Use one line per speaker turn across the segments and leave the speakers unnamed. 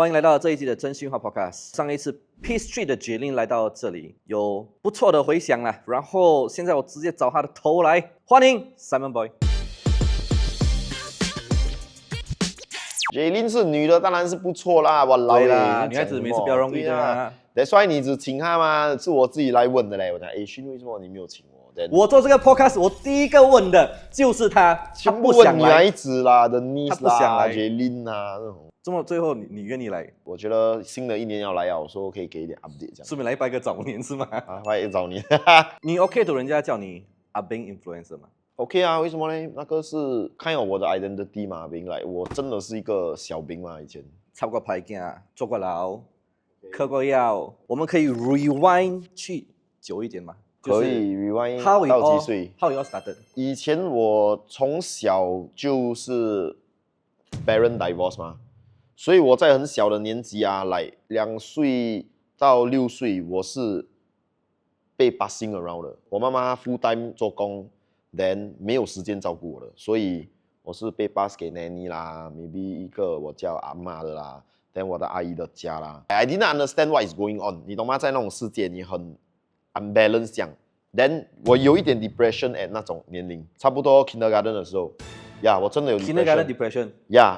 欢迎来到这一集的真心话 Podcast。上一次 Peace Street 的决定来到这里，有不错的回响啦。然后现在我直接找他的头来，欢迎 Simon
Jaylin 是女的，当然是不错啦。我老
啦，女孩子每次比较容易的嘛。
That's why 你只请她吗？是我自己来问的嘞。我讲，勋为什么你没有请我？
我做这个 podcast， 我第一个问的就是他，
全部问女孩子啦的 Niece 啦 ，Jaylin 啊那种。
这么最后你愿意来？
我觉得新的一年要来啊，我说可以给一点 update 这样。
顺便来拜个早年是吗？
啊，拜个早年。
你 OK 的人家叫你阿 Bing influencer 吗
？OK 啊，为什么呢？那个是看有我的 identity 嘛，兵来，我真的是一个小兵嘛，以前
插过牌镜，坐过牢，嗑过药，我们可以 rewind 去久一点吗？
可以 rewind
到
几岁
？How you all started？
以前我从小就是 parent divorce 嘛，所以我在很小的年纪啊，来2岁到6岁，我是被 passing around 的。我妈妈 full time 做工 ，then 没有时间照顾我的，所以我是被 pass 给 nanny 啦 ，maybe 一个我叫阿嬷的啦 ，then 我的阿姨的家啦。I didn't understand what is going on， 你懂吗？在那种世界，你很 unbalanced 这样。Then 我有一点 depression at 那种年龄，差不多 kindergarten 的时候，我真的有
depression。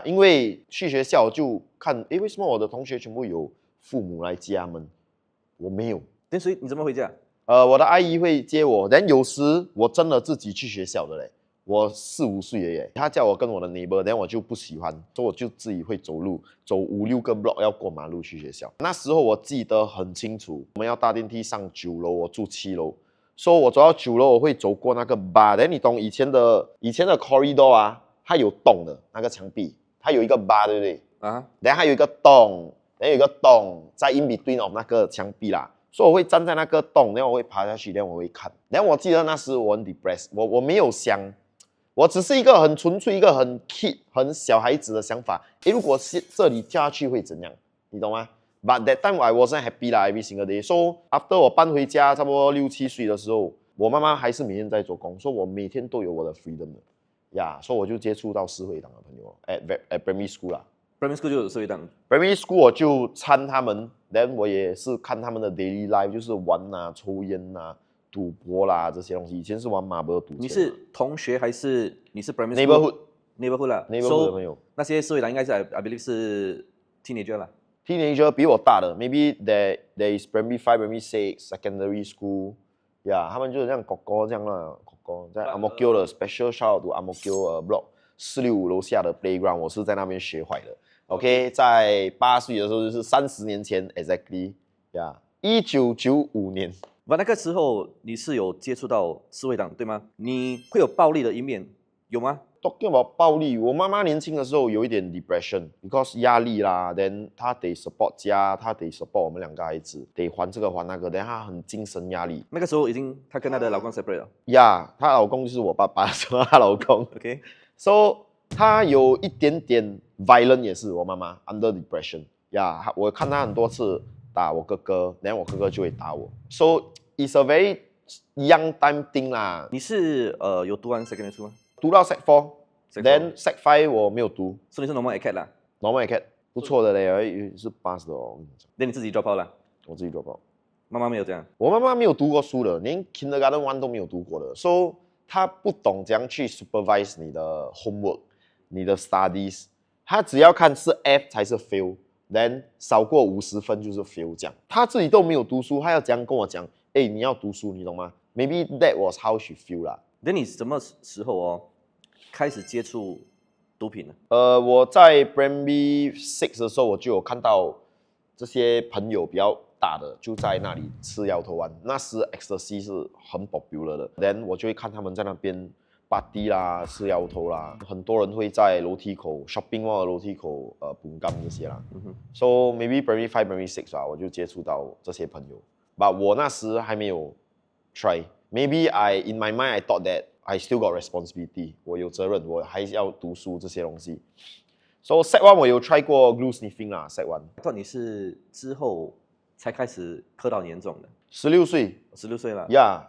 因为去学校就看，为什么我的同学全部有父母来接他们，我没有。
所以你怎么回家？
我的阿姨会接我，但有时我真的自己去学校的嘞。我4、5岁而已，他叫我跟我的 neighbor， 但我就不喜欢，所以我就自己会走路，走5、6个 block 要过马路去学校。那时候我记得很清楚，我们要搭电梯上9楼，我住7楼。所以我走到9楼，我会走过那个 bar， 但你懂以前的 corridor 啊，它有洞的那个墙壁，它有一个 bar， 对不对？啊，然后还有一个洞，然后有一个洞在 in between of 那个墙壁啦，所以我会站在那个洞，然后我会爬下去，然后我会看。然后我记得那时我很 depressed， 我没有想，我只是一个很纯粹、一个很 kid、很小孩子的想法。如果这里跳下去会怎样？你懂吗？But that time I wasn't happy 啦 every single day. So after 我搬回家，差不多6、7岁的时候，我妈妈还是每天在做工，所以我每天都有我的 freedom 的，所以我就接触到社会党的朋友 at primary school 啦。
primary school 就有社会党。
primary school 我就参他们 ，then 我也是看他们的 daily life， 就是玩啊、抽烟啊、赌博啦这些东西。以前是玩马博赌钱。
你是同学还是你是 primary
school？neighborhood
啦
，neighborhood 的朋友。
那些社会党应该是 I believe 是 teenager 啦。
Teenager 比我大的 ，maybe there is primary 5、primary 6 secondary school， 他们就是像哥哥这样啦，哥哥在 Ang Mo Kio 的 special shout out to Ang Mo Kio block 465楼下的 playground， 我是在那边学坏的。OK， 在8岁的时候就是30年前 exactly，1995年。
那个时候你是有接触到社会党对吗？你会有暴力的一面有吗
？Talking about 暴力，我妈妈年轻的时候有一点 depression，because 压力啦 ，then 她得 support 家，她得 support 我们2个孩子，得还这个还那个，then 她很精神压力。
那个时候已经她跟她的老公 separate 了。
她老公就是我爸爸，说她老公。OK，so 她有一点点 violent 也是我妈妈 under depression。我看她很多次打我哥哥，然后我哥哥就会打我。So it's a very young time thing 啦。
你是有读完 secondary school 吗？
读到 Sec 4，then Sec 5我没有读，
所以你是 normal acad 啦
，normal acad 不错的嘞，是pass的哦。
那你自己 drop out 啦？
我自己 drop out，
妈妈没有这样。
我妈妈没有读过书的，连 kindergarten 1都没有读过的，所以她不懂怎样去 supervise 你的 homework， 你的 studies， 她只要看是 F 才是 fail，then 少过50分就是 fail 这样。她自己都没有读书，她要这样跟我讲，你要读书，你懂吗 ？Maybe that was how she feel 啦。
那你什么时候开始接触毒品呢？
我在 primary 6的时候，我就有看到这些朋友比较大的就在那里吃摇头丸，那时 ecstasy 是很 popular 的。Then 我就会看他们在那边 party 啦，吃摇头啦，很多人会在楼梯口 shopping mall 的楼梯口bunggam 这些啦。So maybe primary 5、primary 6我就接触到这些朋友。But 我那时还没有 try。Maybe in my mind I thought that I still got responsibility， 我有责任，我还要读书这些东西。So Sec 1我有 try 过 glue sniffing 啦 ，Sec 1。
你是之后才开始嗑到严重的
？16岁
，16岁了。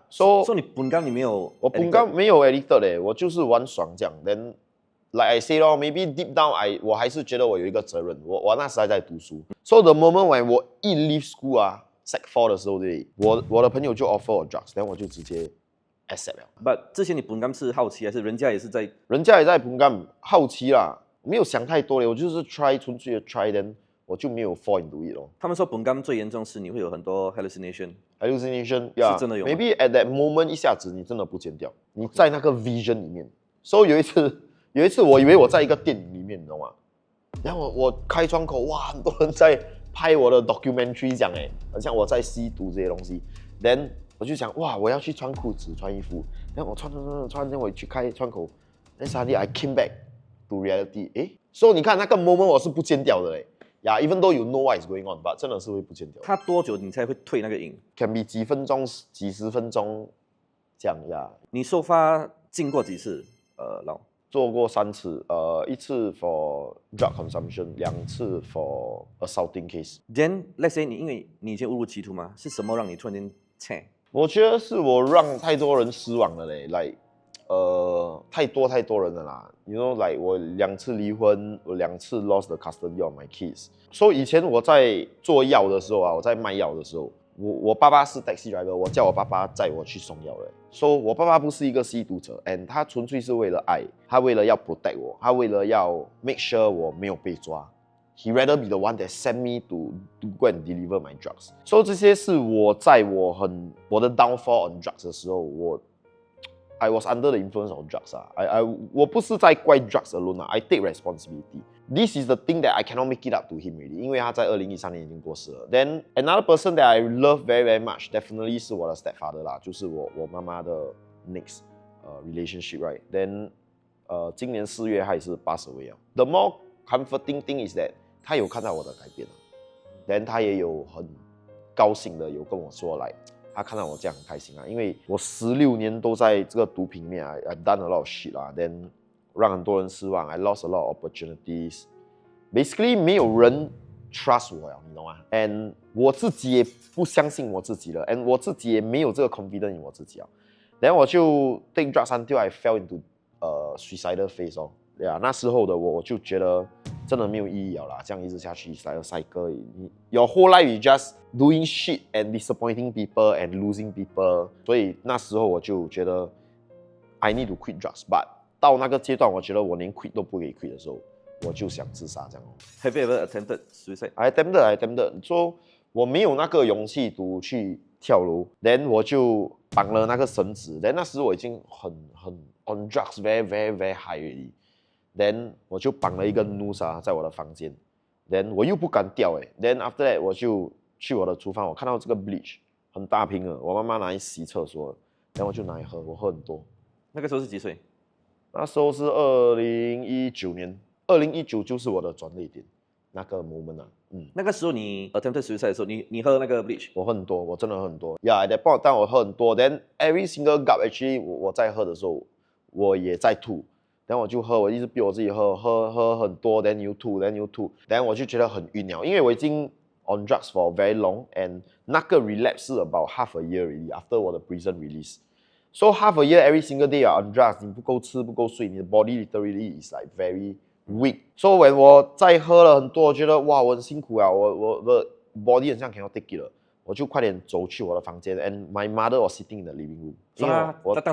So
你本刚你没有？
我本刚没有 addicted 嘞，我就是玩爽这样。Then like I say 咯 ，maybe deep down 我还是觉得我有一个责任，我那时还在读书，so the moment when 我一 leave school 啊，Sec 4的时候对，我的朋友就 offer 我 drugs，然后我就直接 accept 了。
But 之前你本干是好奇还是人家也是在？
人家也在本干好奇啦，没有想太多嘞，我就是 try 纯粹的 try，then 我就没有 fall into it 咯。
他们说本干最严重是你会有很多 hallucination，
yeah，
是真的有吗
maybe at that moment 一下子你真的不见掉，你在那个 vision 里面。所以有一次我以为我在一个电影里面，你懂吗？然后我开窗口，哇，很多人在拍我的 documentary 这样好像我在吸毒这些东西。Then 我就想，哇，我要去穿裤子、穿衣服。然后我穿，然后我去开窗口。Then suddenly I came back to reality。所以你看那个 moment 我是不见掉的嘞。Yeah，even though you know what is going on，but 真的是会不见掉。
它多久你才会退那个瘾
？Can be 几分钟、几十分钟这样呀。
你收发进过几次？老
做过3次，一次 for drug consumption， 2次 for assaulting case。Then
let's say 因为你以前误入歧途嘛，是什么让你突然间切？
我觉得是我让太多人失望了嘞，like 太多人了啦。You know like 我2次离婚，我2次 lost the custody of my kids。所以以前我在做药的时候啊，我在卖药的时候。我爸爸是 taxi driver， 我叫我爸爸载我去送药的。So 我爸爸不是一个吸毒者 ，and 他纯粹是为了爱，他为了要 protect 我，他为了要 make sure 我没有被抓。He rather be the one that send me to go and deliver my drugs. So 这些是我在我的 downfall on drugs 的时候，I was under the influence of drugs 啊。我不是在怪 drugs alone 啊 ，I take responsibility。This is the thing that I cannot make it up to him really， 因为他在2013年已经过世了。Then another person that I love very much definitely 是我的 stepfather 啦，就是我妈妈的 next relationship right。Then 今年4月他也是80位啊。The more comforting thing is that 他有看到我的改变了 ，Then 他也有很高兴的有跟我说来。他看到我这样很开心啊，因为我16年都在这个毒品里面，I've done a lot of shit 啦，then 让很多人失望 ，I lost a lot of opportunities。Basically 没有人 trust 我呀，你懂吗 ？And 我自己也不相信我自己了 ，and 我自己也没有这个 confidence in 我自己啊。然后我就 take drugs until I fell into suicidal phase 哦。对啊，那时候的我就觉得真的没有意义了啦，这样一直下去，it's like a cycle。Your whole life you just doing shit and disappointing people and losing people。所以那时候我就觉得 I need to quit drugs，but 到那个阶段，我觉得我连 quit 都不可以 quit 的时候，我就想自杀这样哦。
Have you ever attempted suicide?
I attempted。说我没有那个勇气去跳楼 ，then 我就绑了那个绳子 ，then 那时我已经很 on drugs very high already。Then 我就绑了一个 noose 啊，在我的房间 ，then 我又不敢掉，then after that 我就去我的厨房，我看到这个 bleach 很大瓶了，我妈妈拿来洗厕所，然后我就拿来喝，我喝很多。
那个时候是几岁？
那时候是2019年，2019就是我的转捩点，那个 moment 啊，
那个时候你 attempted suicide 的时候，你喝那个 bleach？
我喝很多，我真的喝很多。Yeah， at that point 但我喝很多 ，then every single gulp actually 我在喝的时候，我也在吐。然后我就喝，我一直逼我自己喝很多 ，then you 吐 ，then 我就觉得很晕了，因为我已经 on drugs for very long，and 那个 relapse 是 about half a year already after 我的 prison release。So half a year every single day on drugs， 你不够吃不够睡，你的 body literally is like very weak。So when 我再喝了很多，我觉得哇我很辛苦啊，我的 body 很像 cannot take it 了，我就快点走去我的房间 ，and my mother was sitting in the living room， 因为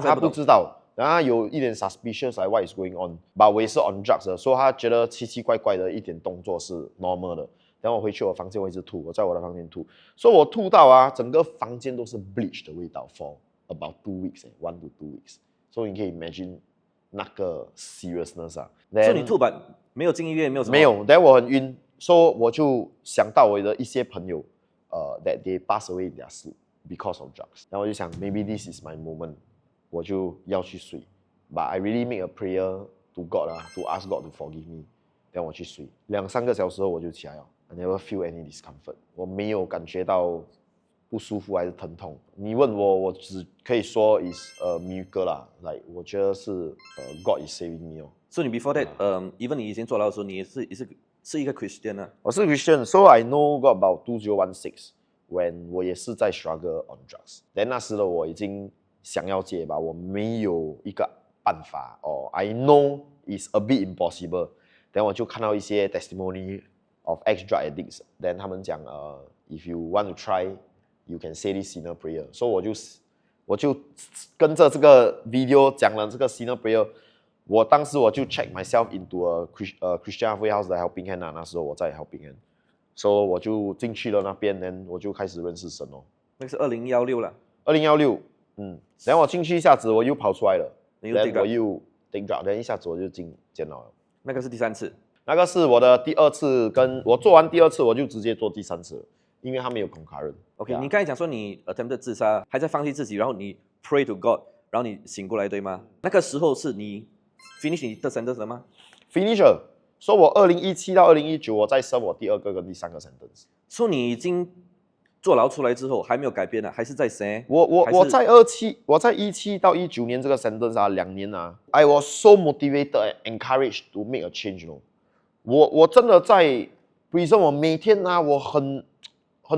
他不知道。然后他有一点 suspicious like what is going on，but 我也是 on drugs 的，所以他觉得奇奇怪怪的一点动作是 normal 的。然后我回去我房间，我一直吐，我在我的房间吐，所以我吐到啊，整个房间都是 bleach 的味道 for about 2 weeks，1 to 2 weeks。所以你可以 imagine 那个 seriousness 啊。
所以你吐吧，没有进医院，没有什么。
没有，但我很晕，所以我就想到我的一些朋友，that they pass away in their sleep because of drugs。然后我就想 maybe this is my moment。我就要去睡 ，but I really make a prayer to God 啊 ，to ask God to forgive me， 然后我去睡，2-3个小时后我就起来了 ，I never feel any discomfort， 我没有感觉到不舒服还是疼痛。你问我，我只可以说 is a miracle 啦，like 我觉得是God is saving me 哦。
So 你 before that，even 你以前坐牢的时候，你也是一个 Christian 啊。
我是 Christian，so I know God about 2016，when 我也是在 struggle on drugs，then 那时的我已经。想要戒吧，我没有一个办法哦。I know is a bit impossible。then 我就看到一些 testimony of ex-drug addicts，then 他们讲if you want to try，you can say this sinner prayer。所以我就跟着这个 video 讲了这个 sinner prayer。当时我就 check myself into a Christian Halfway House 的 Helping Hand 啊，那时候我在 Helping Hand， 所以我就进去了那边，然后我就开始认识神哦。
那个是2016了。
2016，然后我进去一下子我又跑出来了，
然后
我又 take drug， 然后一下子我就进监牢了。
那个是第3次。
那个是我的第2次，跟我做完第2次我就直接做第3次了，因为他没有 concurrent。OK，
你刚才讲说你 attempted 自杀，还在放弃自己，然后你 pray to God， 然后你醒过来，对吗？那个时候是你 finish 你的 sentence 了吗
？finish 了，所以我2017到2019我在 serve 我第2个跟第3个 sentence。
所以你已经坐牢出来之后还没有改变啊，还是在谁？
我在17到19年这个 sentence 啊，2年啊 ，I was so motivated and encouraged to make a change， 我真的在 prison， 我每天啊，我很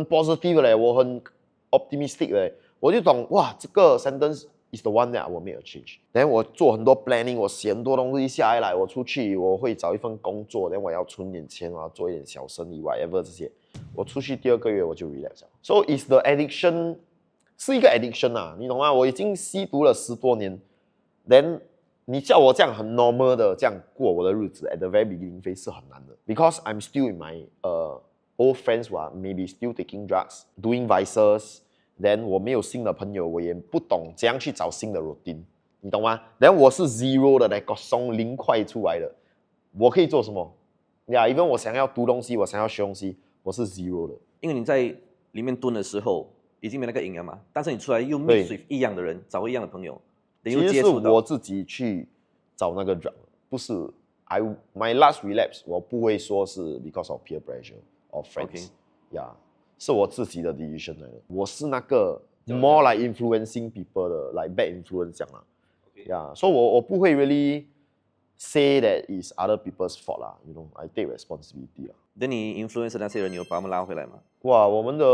positive 嘞，我很 optimistic 嘞，我就懂哇，这个 sentence is the one that I will make a change。然后我做很多 planning， 我写很多东西下来，我出去我会找一份工作，然后我要存点钱，我要做一点小生意 ，whatever 这些。我出去第2个月我就 relax 了。So is the addiction 是一个 addiction 啊，你懂吗？我已经吸毒了10多年 ，then 你叫我这样很 normal 的这样过我的日子 ，at the very beginning phase 是很难的 ，because I'm still in my old friends who are maybe still taking drugs, doing vices。then 我没有新的朋友，我也不懂怎样去找新的 routine， 你懂吗？然后我是 zero 的，那个从0块出来的，我可以做什么呀？因为我想要读东西，我想要学东西，我是 zero 的。
因为你在里面蹲的时候已经没那个瘾了嘛，但是你出来又 mix with 一样的人，找一样的朋友，
其实是我自己去找那个 drug， 不是 my last relapse， 我不会说是 because of peer pressure or friends， 呀、是我自己的 decision 来的。我是那个 more like influencing people 的 ，like bad influence 这样啦。呀，所以我不会 really say that is other people's fault 啦，you know， I take responsibility 啦。
等你 influence 那些人，你有把他们拉回来吗？
哇，我们的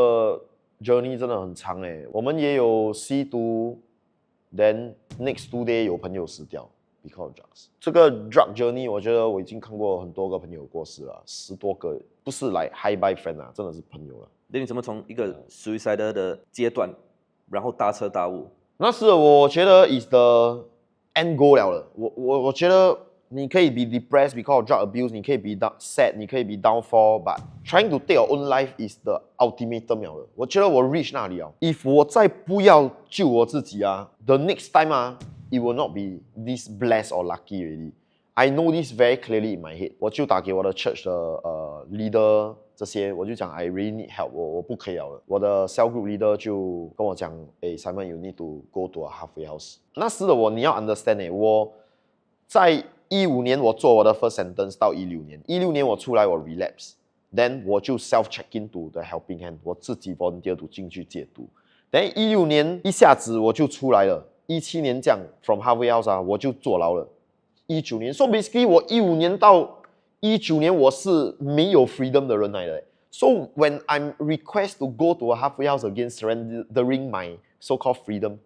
journey 真的很长诶，我们也有吸毒 ，then next 2 day 有朋友死掉 because of drugs。这个 drug journey 我觉得我已经看过很多个朋友过世了，10多个，不是来 hi bye friend 啊，真的是朋友了。
那你怎么从一个 suicide 的阶段，然后大彻大悟？
那是我觉得 is the end goal 了。我觉得你可以 be depressed because of drug abuse， 你可以 be sad， 你可以 be downfall，but trying to take your own life is the ultimatum 了。我觉得我 reach 那里了。If 我再不要救我自己啊 ，the next time 啊 ，it will not be this blessed or lucky already。I know this very clearly in my head。我就打给我的 church 的leader 这些，我就讲 I really need help， 我不可以了。我的 cell group leader 就跟我讲，Simon you need to go to a halfway house。那时的我你要 understand 我在15年我做我的 first sentence 到16年，16年我出来我 relapse，then 我就 self check into the helping hand， 我自己 volunteer to 进去戒毒。then 16年一下子我就出来了，17年这样 from halfway house 啊，我就坐牢了。19年，so basically 我15年到19年我是没有 freedom 的人来的。So when I'm request to go to a halfway house again surrendering my so-called freedom，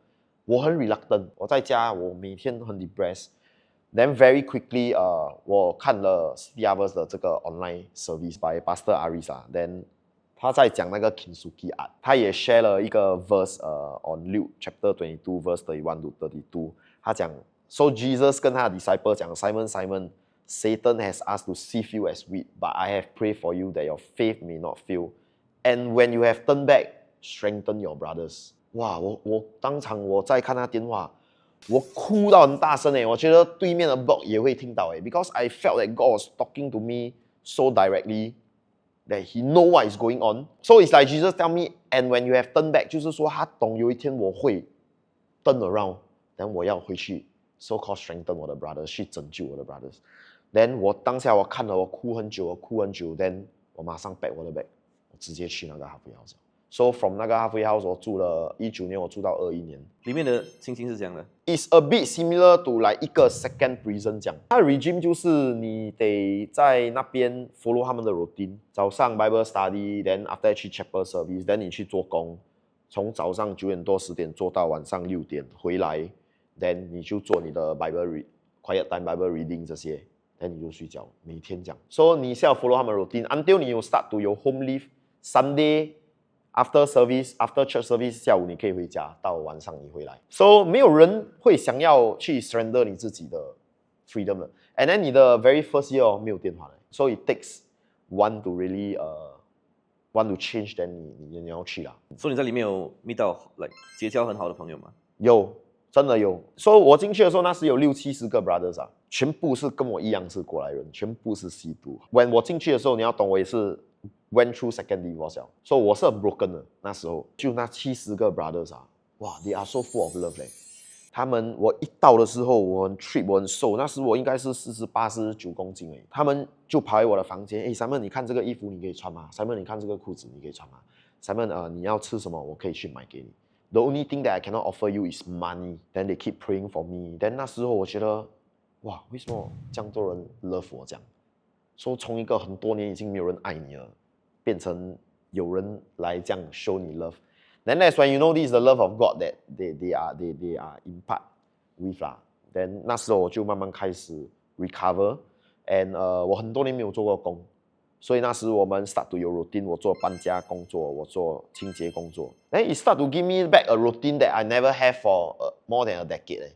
我很 reluctant， 我在家我每天很 depressed。Then very quickly， 我看了 City Harvest 的这个 online service by Pastor Aris 啊 ，then 他在讲那个 Kintsugi art， 他也 share 了一个 verse on Luke chapter 22 verse 31 to 32， 他讲 So Jesus 跟他的 disciple 讲 Simon Simon，Satan has asked to sift you as wheat, but I have prayed for you that your faith may not fail. And when you have turned back, strengthen your brothers. 哇，我当场我在看他电话。我哭到很大声我觉得对面的 block 也会听到because I felt that God was talking to me so directly that He know what is going on. So it's like Jesus tell me, and when you have turned back， 就是说他懂有一天我会 turn around， then 我要回去 so called strengthen 我的 brothers， 去拯救我的 brothers。then 我当下我看了，我哭很久，then 我马上 back 我的 bag， 我直接去那个 halfway house。So from 那个 halfway house 我住了19年，我住到21年。
里面的情形是这样的
，It's a bit similar to like 一个 second prison 这样。它的 regime 就是你得在那边 follow 他们的 routine， 早上 Bible study，then after 去 chapel service，then 你去做工，从早上9点多10点做到晚上6点回来，then 你就做你的 Bible quiet time Bible reading 这些，然后你就睡觉，每天这样。所以你是要 follow 他们 routine，until 你有 start to 有 home leave Sunday after service after church service 下午你可以回家，到晚上你回来。So 没有人会想要去 surrender 你自己的 freedom 的。And then 你的 very first year 没有电话的 ，so it takes one to really want to change then 你要去啦。
所以你在里面有遇到结交很好的朋友吗？
有，真的有。所以我进去的时候，那时有60-70个 brothers 啊，全部是跟我一样是过来人，全部是吸毒。When 我进去的时候，你要懂，我也是 went through second divorce 了，所以我是很 broken 的。那时候就那70个 brothers 啊，哇 ，they are so full of love 嘞。他们我一到的时候，我很 trip， 我很瘦，那时我应该是48-49公斤而已。他们就跑来我的房间，哎 ，Simon， 你看这个衣服你可以穿吗 ？Simon， 你看这个裤子你可以穿吗 ？Simon， 你要吃什么？我可以去买给你。The only thing that I cannot offer you is money. Then they keep praying for me. Then 那时候我觉得，哇，为什么这样多人 love 我这样？说从一个很多年已经没有人爱你了，变成有人来这样 show 你 love。Then that's when you know this is the love of God that they are impact with 啦。Then 那时候我就慢慢开始 recover，and 我很多年没有做过工。所以那时我们 start to 有 routine， 我做搬家工作，我做清洁工作。Then it start to give me back a routine that I never have for more than a decade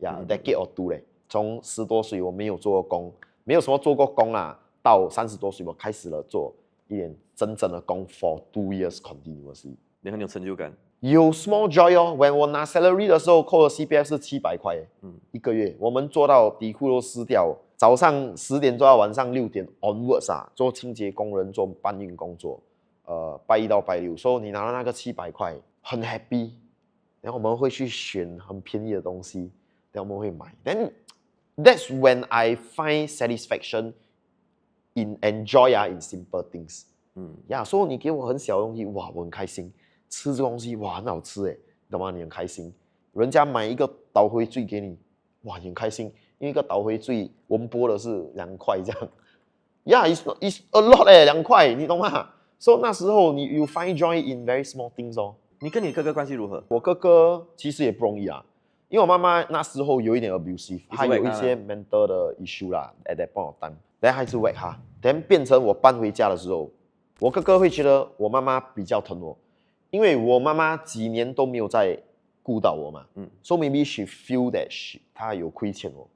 a decade or two 嘞。从10多岁我没有做过工，没有什么做过工啦，到30多岁我开始了做一点真正的工 for 2 years continuously。
你很有成就感。
有 small joy 哦 ，when 我拿 salary 的时候，扣的 CPF 是700块，一个月，我们做到底裤都湿掉。早上10点做到晚上6点 onwards 啊，做清洁工人，做搬运工作，拜一到拜六，所以你拿到那个700块，很 happy。然后我们会去选很便宜的东西，然后我们会买。Then that's when I find satisfaction in enjoy in simple things。所以你给我很小的东西，哇，我很开心。吃这个东西，哇，很好吃哎，懂吗？你很开心。人家买一个倒回醉给你，哇，你很开心。因为一个倒回醉，我们剥的是2块这样，it's a lot 2块，你懂吗？所以那时候你 you find joy in very small things 哦。
你跟你哥哥关系如何？
我哥哥其实也不容易啊，因为我妈妈那时候有一点 abusive， 她有一些 mental 的 issue 啦 ，at that point of time， 还是 whack 她，then 变成我搬回家的时候，我哥哥会觉得我妈妈比较疼我，因为我妈妈几年都没有在顾到我嘛，so maybe she feel that 她有亏欠我。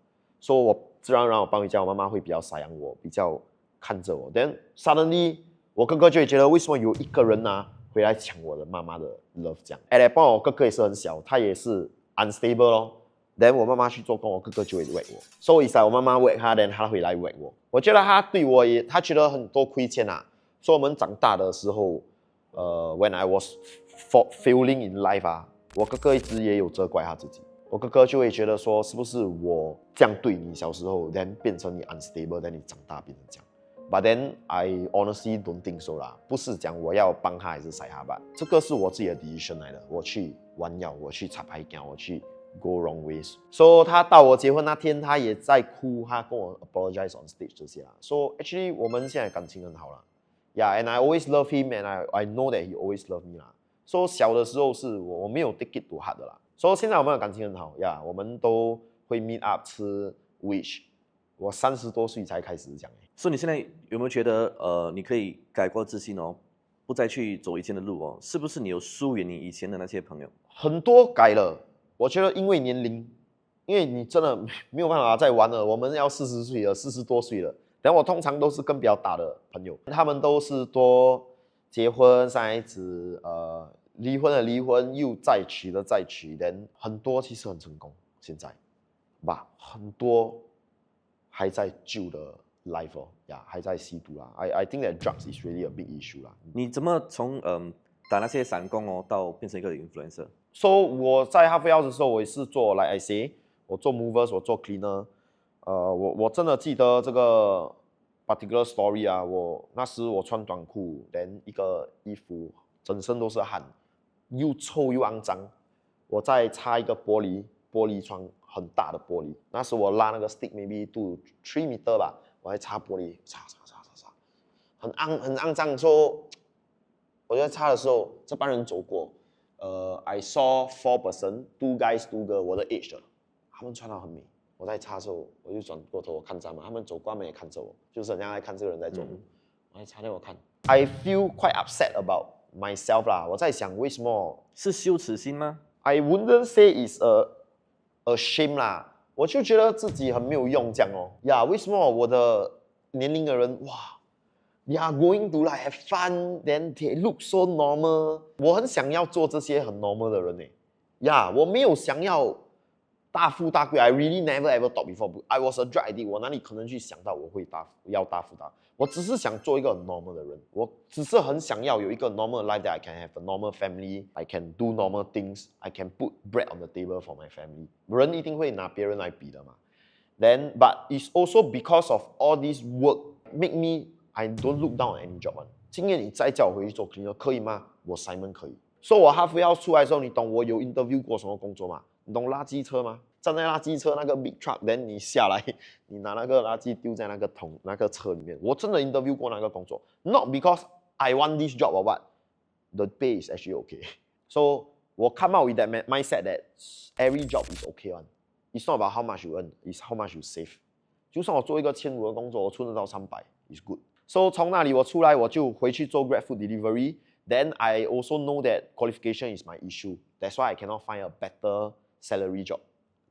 所以我自然让我搬回家，我妈妈会比较赡养我，比较看着我。Then suddenly， 我哥哥就会觉得为什么有一个人啊回来抢我的妈妈的 love 这样。At that point， 我哥哥也是很小，他也是 unstable 咯。Then 我妈妈去做工，我哥哥就会 whack 我。所以我妈妈 whack 他 ，then 他会来 whack 我。我觉得他对我也，他觉得很多亏欠啊。所以我们长大的时候，when I was failing in life 啊，我哥哥一直也有责怪他自己。我哥哥就会觉得说，是不是我这样对你小时候 ，then 变成你 unstable，then 你长大变成这样。But then I honestly don't think so 啦，不是讲我要帮他还是塞他吧，这个是我自己的 decision 来的。我去玩药，我去插牌杆，我去 go wrong ways。So 他到我结婚那天，他也在哭，他跟我 apologize on stage 这些啦。So actually 我们现在感情很好啦。Yeah，and I always love him and I know that he always love me 啦。So 小的时候是我没有 take it too hard 的啦。所以现在我们的感情很好呀，我们都会 meet up 吃 which 我30多岁才开始讲。
所以你现在有没有觉得你可以改过自新哦，不再去走以前的路哦？是不是你有疏远你以前的那些朋友？
很多改了，我觉得因为年龄，因为你真的没有办法再玩了。我们要40岁了，40多岁了。然后我通常都是跟比较大的朋友，他们都是多结婚生孩子，离婚的离婚，又再娶的再娶，人很多其实很成功，现在吧，很多还在旧的 life 哦，还在吸毒啦。I think that drugs is really a big issue 啦。
你怎么从打那些散工哦，到变成一个 influencer？
So 我在 Halfway House 的时候，我也是做 like I say， 我做 movers， 我做 cleaner。我真的记得这个 particular story 啊，那时我穿短裤，连一个衣服整身都是汗。又臭又肮脏，我再擦一个玻璃窗，很大的玻璃。那时我拉那个 stick maybe to 3 meter 吧，我还擦玻璃，擦，很肮脏。说我在擦的时候，这帮人走过，I saw 4 person， 2 guys 2 girl， 我的 age 的，他们穿得很美。我在擦的时候，我就转过头我看他们，他们走过他们也看着我，就是很像在看这个人在走路。我在擦掉我看 ，I feel quite upset about myself 啦。我在想为什么
是羞耻心吗？
I wouldn't say it's a shame 啦，我就觉得自己很没有用这样哦。呀，为什么我的年龄的人哇？ They are going to like have fun, then they look so normal. 我很想要做这些很 normal 的人呢。呀，我没有想要大富大贵。I really never ever thought before. I was a drug addict. 我哪里可能去想到我会要大富大贵？我只是想做一个很 normal 的人。我只是很想要有一个 normal life that I can have a normal family. I can do normal things. I can put bread on the table for my family. 人一定会拿别人来比的嘛。Then, but it's also because of all this work make me.I don't look down on any job one。今天你再叫我回去做 cleaner 可以吗？我 Simon 可以。所以我 halfway 要出来的时候，你懂我有 interview 过什么工作吗？你懂垃圾车吗？站在垃圾车那个 big truck，then 你下来，你拿那个垃圾丢在那个桶那个车里面。我真的 interview 过那个工作 ，not because I want this job or what，the pay is actually okay。So 我 come out with that mindset that every job is okay one。It's not about how much you earn, it's how much you save。就算我做一个1500的工作，我存得到300 ，is good。So 从那里我出来，我就回去做 Grab Food Delivery。Then I also know that qualification is my issue. That's why I cannot find a better salary job.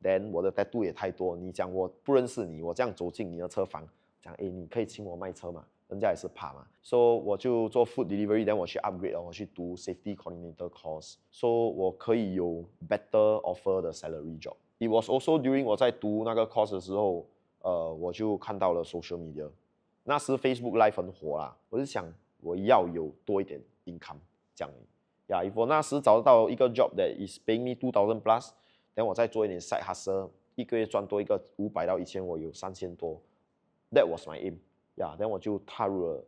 Then 我的 tattoo 也太多，你讲我不认识你，我这样走进你的车房，讲诶，你可以请我卖车吗？人家也是怕嘛。So 我就做 food delivery， then 我去 upgrade， 我去读 safety coordinator course。So 我可以有 better offer 的 salary job. It was also during 我在读那个 course 的时候，我就看到了 social media。那时 Facebook Live 很火啦，我就想我要有多一点 income 这样呀。If 我那时找到一个 job that is paying me 2000 plus， then 我再做一点 side hustle， 一个月赚多一个500到1000，我有3000多。That was my aim。呀 ，then 我就踏入了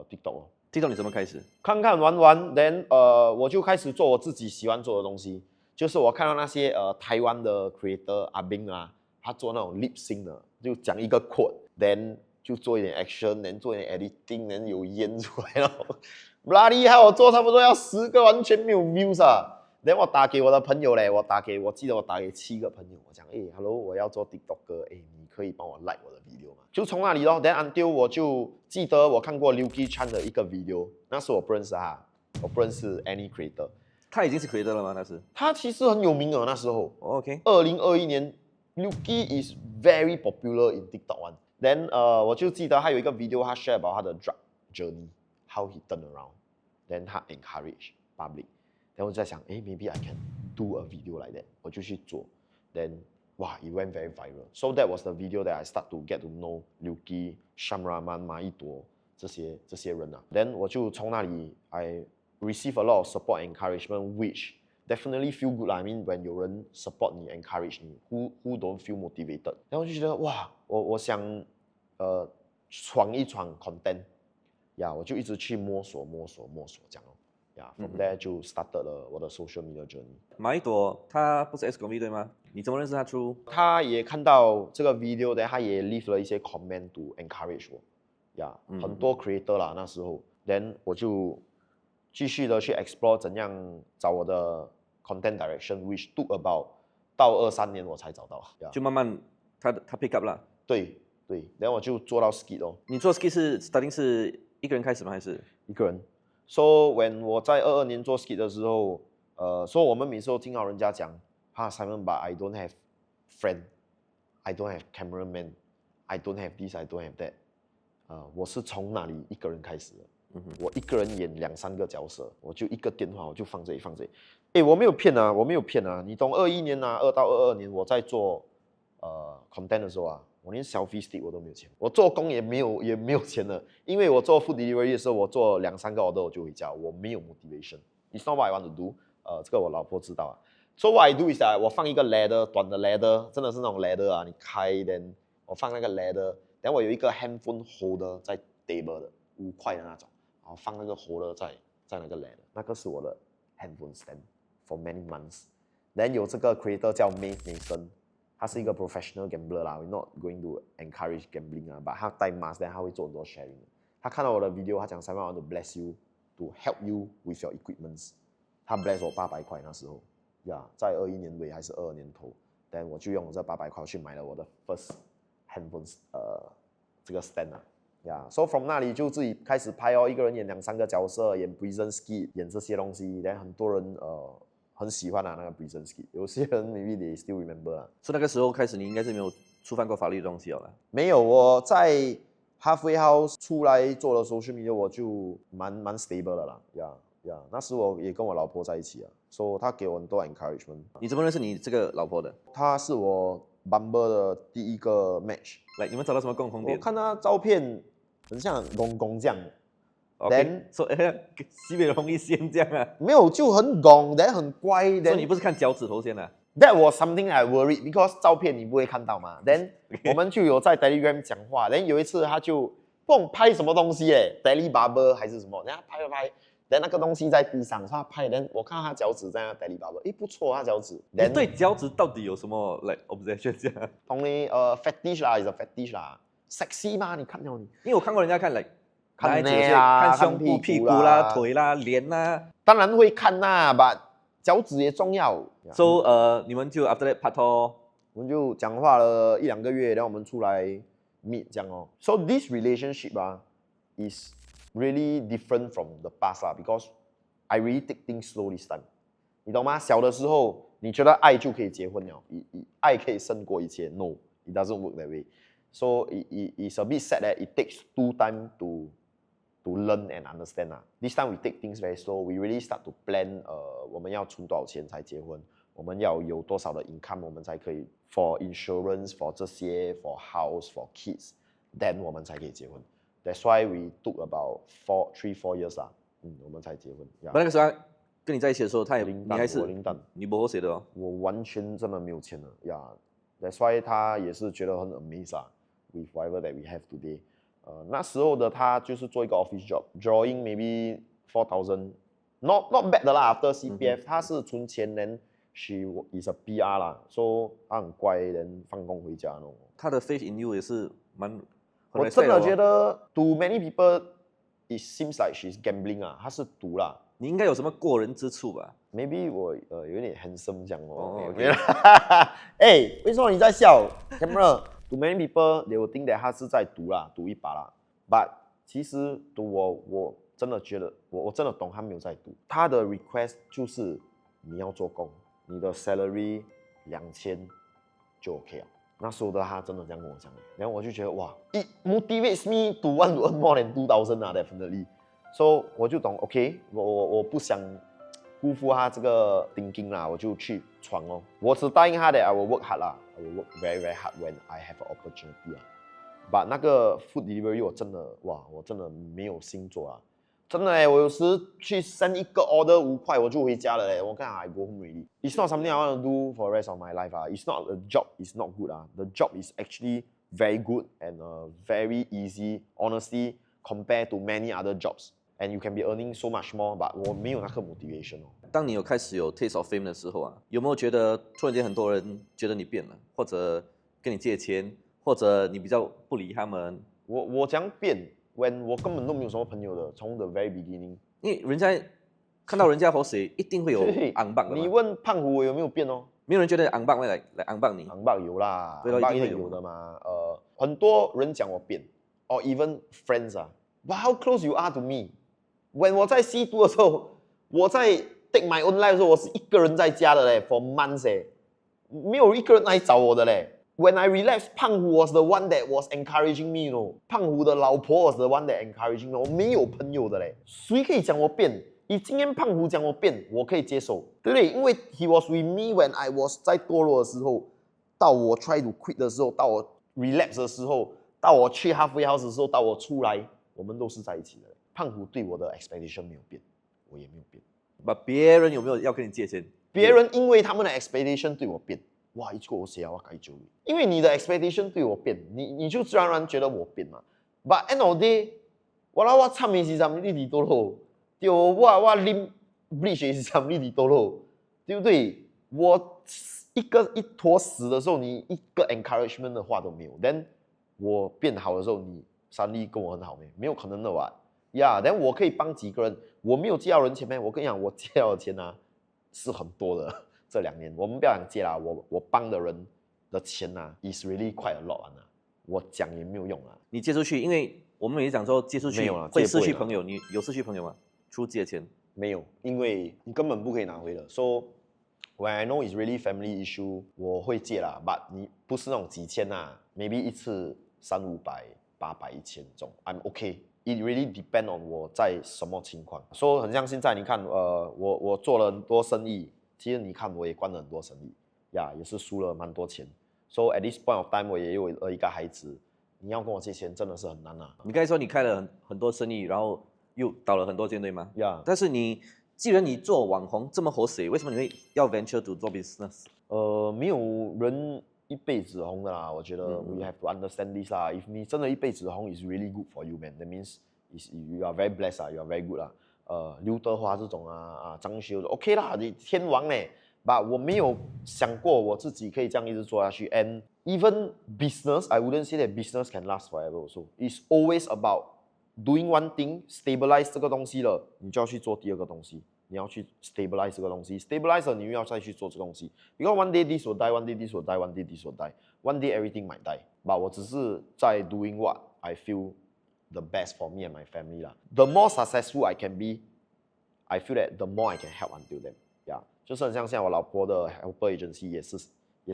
TikTok 哦。
TikTok 你怎么开始？
看看玩玩 ，then 我就开始做我自己喜欢做的东西，就是我看到那些台湾的 creator 阿斌啊，他做那种 lip sync 的，就讲一个 quote，then 就做一点 action，then 做一点 editing，then 有烟出来了。bloody hell，我做差不多要10个，完全没有 views 啊。then 我打给我的朋友嘞，我记得我打给7个朋友，我讲hello， 我要做 TikToker，你可以帮我 like 我的 video 吗？就从那里咯 ，then until 我就记得我看过 Liuki Chan 的一个 video， 那时我不认识他，我不认识 any creator。
他已经是 creator 了吗？那时？
他其实很有名的那时候。
OK。
2021年 ，Liuki is very popular in TikTok one。Then 我就记得他有一个 video， 他 share about 他的 drug journey，how he turn around，then 他 encourage public。then 我就在想，maybe I can do a video like that， 我就去做。then 哇 ，it went very viral。So that was the video that I start to get to know Liuki、Shamraman、马一朵这些人啊。then 我就从那里 I receive a lot of support and encouragement, which definitely feel good 啦。I mean when 有人 support 你 encourage 你 ，who don't feel motivated。然后我就觉得哇，我想闯一闯 content， 呀，我就一直去摸索这样哦。From there 就 started 了我的 social media journey。
马一朵他不是 S 公 V 对吗？你怎么认识他出？
他也看到这个 video 的，他也 leave 了一些 comment to encourage 我。很多 creator 啦那时候 ，then 我就继续的去 explore 怎样找我的 content direction，which took about 到23年我才找到。
就慢慢他 pick up 啦。
对，然后我就做到 skit 哦。
你做 skit 是 starting 是一个人开始吗？还是
一个人？ So when 我在22年做 skit 的时候，说我们每次都听到人家讲，Simon but I don't have friend, I don't have cameraman, I don't have this, I don't have that。我是从哪里一个人开始的？我一个人演2、3个角色，我就一个电话，我就放这里。我没有骗啊，你懂21年啊，2到22年我在做content 的时候啊，我连 selfie stick 我都没有钱，我做工也没有钱了，因为我做 food delivery 的时候，我做2、3个 order 我就回家，我没有 motivation。It's not what I want to do。这个我老婆知道啊。So what I do is that 我放一个 ladder， 短的 ladder， 真的是那种 ladder 啊，你开 then 我放那个 ladder， 然后我有一个 handphone holder 在 table 的5块的那种，然后放那个 holder 在那个 ladder， 那个是我的 handphone stand for many months。Then 有这个 creator 叫 Mason。他是一个 professional gambler 啦 ，we're not going to encourage gambling 啊， but 他戴 mask， 他会做很多 sharing。他看到我的 video， 他讲 Simon I want to bless you to help you with your equipments。他 bless 我800块那时候，在21年尾还是22年头，then 我就用了这800块去买了我的 first handphone 这个 stand 啊。So from 那里就自己开始拍哦，一个人演2、3个角色，演 prison skit， 演这些东西，然后很多人很喜欢啊那个 prison skit， 有些人 maybe they still remember 啊。
所以那个时候开始，你应该是没有触犯过法律的东西了。
没有，我在 Halfway House 出来做了 social media， 我就蛮 stable 的啦，那时我也跟我老婆在一起啊，所以她给我很多 encouragement。
你怎么认识你这个老婆的？
她是我 Bumble 的第一个 match。
来，你们找到什么共同点？
我看她照片很像公公这样。
OK， 所以西北容易先这样啊？
没有，就很公，然后很乖。
所以你不是看脚趾头先啊？
That was something I worried because 照片你不会看到嘛。Then 我们就有在 Telegram 讲话。Then 有一次他就不懂拍什么东西嘞 ，Daily Barber 还是什么，然后拍，Then 那个东西在地上，他拍，Then 我看他脚趾在那 Daily Barber， 诶不错啊脚趾。
你对脚趾到底有什么 like obsession 这样
？Only fetish 啦 ，is a fetish 啦 ，sexy 嘛，你看到你？
因为我看过人家看 like
看内啊，
看胸部、屁股啦、腿啦、脸啦，
当然会看啦，but 脚趾也重要。
So 你们就 after that 拍拖，
我们就讲话了1、2个月，然后我们出来 meet 这样哦。So this relationship 啊 is really different from the past 啦 ，because I really take things slow this time。你懂吗？小的时候你觉得爱就可以结婚了，爱可以胜过一切。No, it doesn't work that way. So it's a bit sad that it takes too time to learn and understand 啊。This time we take things very slow. We really start to plan 我们要存多少钱才结婚，我们要有多少的 income 我们才可以 for insurance for 这些 for house for kids then 我们才可以结婚。That's why we took about 3-4 years 啦，我们才结婚。
那个时候跟你在一起的时候，你还是你不和谐的哦。
我完全真的没有钱了呀。That's why 他也是觉得很 amazed 啊 with whatever that we have today。那时候的他就是做一个 office job drawing maybe 4,000 not bad 的啦 after CPF，他是存钱人。She is a PR 啦，所以她很乖，人放工回家那种。
她的 faith in you 也是蛮，
我真的觉得 to many people it seems like she's gambling 啊，她是赌啦。
你应该有什么过人之处吧
？Maybe 我有点 handsome 这样哦。
Okay.
哎，为什么你在笑 ？Camera to many people they will think that 她是在赌啦，赌一把啦。But 其实赌我真的觉得我真的懂她没有在赌，她的 request 就是你要做工。你的 salary 2000就 OK 了。那时候的他真的这样跟我讲，然后我就觉得哇 ，it motivates me to want to earn more than 2,000啊 ，definitely。So 我就懂 ，OK， 我不想辜负他这个 thinking 啦，我就去闯哦。我只答应他的 I will work hard 啦 ，I will work very very hard when I have an opportunity 啊。But 那个 food delivery 我真的哇，我真的没有心做啊。真的我有时去 send 一个 order 5块我就回家了嘞。我看 I go home already. It's not something I want to do for the rest of my life 啊。It's not a job. It's not good 啊。The job is actually very good and very easy. Honestly, compared to many other jobs, and you can be earning so much more. But 我没有那个 motivation 哦。
当你有开始有 taste of fame 的时候啊，有没有觉得突然间很多人觉得你变了，或者跟你借钱，或者你比较不理他们？
我怎样变？ When 我根本都没有什么朋友的，从 the very beginning，
因为人家看到人家和谁，一定会有昂棒的。
你问胖虎我有没有变哦？
没有人觉得昂棒来昂棒你。
昂棒有啦，
对，
昂棒一定有的嘛。很多人讲我变，or even friends 啊 ，But how close you are to me？ When 我在吸毒的时候，我在 take my own life 的时候，我是一个人在家的嘞 ，for months 没有一个人来找我的嘞。 When I relapsed, 胖虎 was the one that was encouraging me, you know. 胖虎的老婆 was the one that encouraging me. 我没有朋友的嘞，谁可以讲我变？以今天胖虎讲我变，我可以接受，对不对？因为 he was with me when I was 在堕落的时候，到我 try to quit 的时候，到我 relapse 的时候，到我去 halfway house 的时候，到我出来，我们都是在一起的。胖虎对我的 expectation 没有变，我也没有变。
把别人有没有要跟你借钱？
别人因为他们的 expectation 对我变。 哇！一个我寫我改做，因為你的 expectation 對我變，你就自然而然覺得我變嘛。But end of day，我慘嘅時陣你哋多咯，對我啉 bleach 嘅時陣你哋多咯，對不對？我一坨屎的時候，你一個 encouragement 的話都沒有。Then 我變好的時候，你suddenly跟我很好咩？沒有可能的哇。Yeah，then 我可以幫幾個人，我沒有借到人錢咩？我跟你講，我借到的錢啊是很多的。这2年，我们不要讲借啦，我帮的人的钱啊 is really quite a lot 啊，我讲也没有用啊。
你借出去，因为我们也讲说借出去
没有啦
会
借不会啦
失去朋友，你有失去朋友吗？出借钱？
没有，因为你根本不可以拿回的。So when I know it's really family issue， 我会借啦，but 你不是那种几千啊 ，maybe 一次300、500、800、1000这种 ，I'm okay。It really depend on 我在什么情况。说很像现在你看，我做了很多生意，其实你看我也关了很多生意，呀，也是输了蛮多钱。So at this point of time， 我也有一个孩子，你要跟我借钱真的是很难啊。
你刚才说你开了很多生意，然后又倒了很多间，对吗？
呀，
但是既然你做网红这么活水，为什么你会要 venture to 做 business？
没有人一辈子红的啦，我觉得 we have to understand this 啦。If 你真的一辈子红 is really good for you, man. That means you are very blessed 啊 ，you are very good 啦。刘德华这种张学友 OK 啦，你天王嘞。But 我没有想过我自己可以这样一直做下去。And even business, I wouldn't say that business can last forever. Also, it's always about doing one thing, stabilize 这个东西了，你就要去做第二个东西。你要去 stabilize 这个东西 ，stabilize 了，你又要再去做这个东西。Because one day this will die, one day this will die, one day this will die, one day everything might die. But 我只是在 doing what I feel the best for me and my family 啦。The more successful I can be, I feel that the more I can help until them. Yeah， 就是很像现在我老婆的 helper agency 也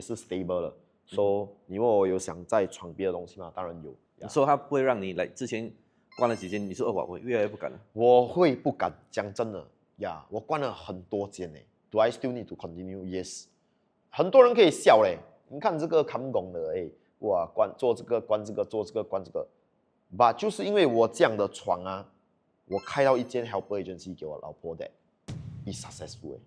是 stable 了。So 你问我有想再闯别的东西吗？当然有。
你说他不会让你来之前关了几间，你说我越来越不敢了。
我会不敢，讲真的。呀，我关了很多间呢。Do I still need to continue? Yes。很多人可以笑嘞，你看这个看工的，哇，做这个关这个，做这个关这个。But 就是因为我这样的闯啊，我开到一间 helper agency 给我老婆的 ，is successful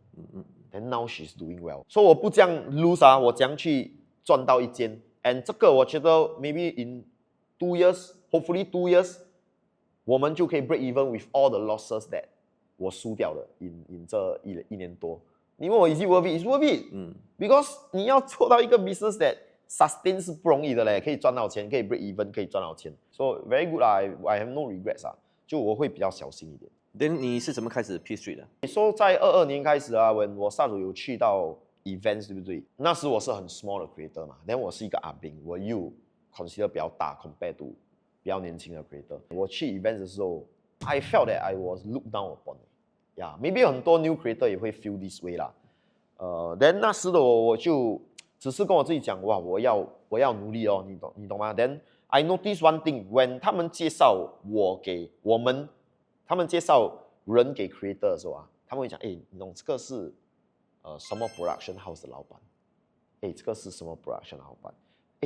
Then now she's doing well。所以我不这样 lose 啊，我这样去赚到一间。And 这个我觉得 maybe in 2 years, hopefully 2 years， 我们就可以 break even with all the losses that我输掉了 in 这一年多。你问我 is it worth it? It's worth it。Because 你要做到一个 business that sustain 是不容易的嘞，可以赚到钱，可以 break even， 可以赚到钱。So very good 啊 ，I have no regrets 啊，就我会比较小心一点。
Then 你是怎么开始 P Street 的？
你说在22年开始啊，when 我 start 有去到 events， 对不对？那时我是很 small 的 creator 嘛，then 我是一个阿兵，我又 consider 比较大 compared to 比较年轻的 creator。我去 events 的时候 ，I felt that I was looked down upon。Yeah，maybe 很多 new creator 也会 feel this way 啦。then 那时的我就只是跟我自己讲，哇，我要努力哦，你懂吗 ？Then I noticed one thing when 他们介绍他们介绍人给 creator 的时候啊，他们会讲，你懂这个是什么 production house 的老板？这个是什么 production 的老板？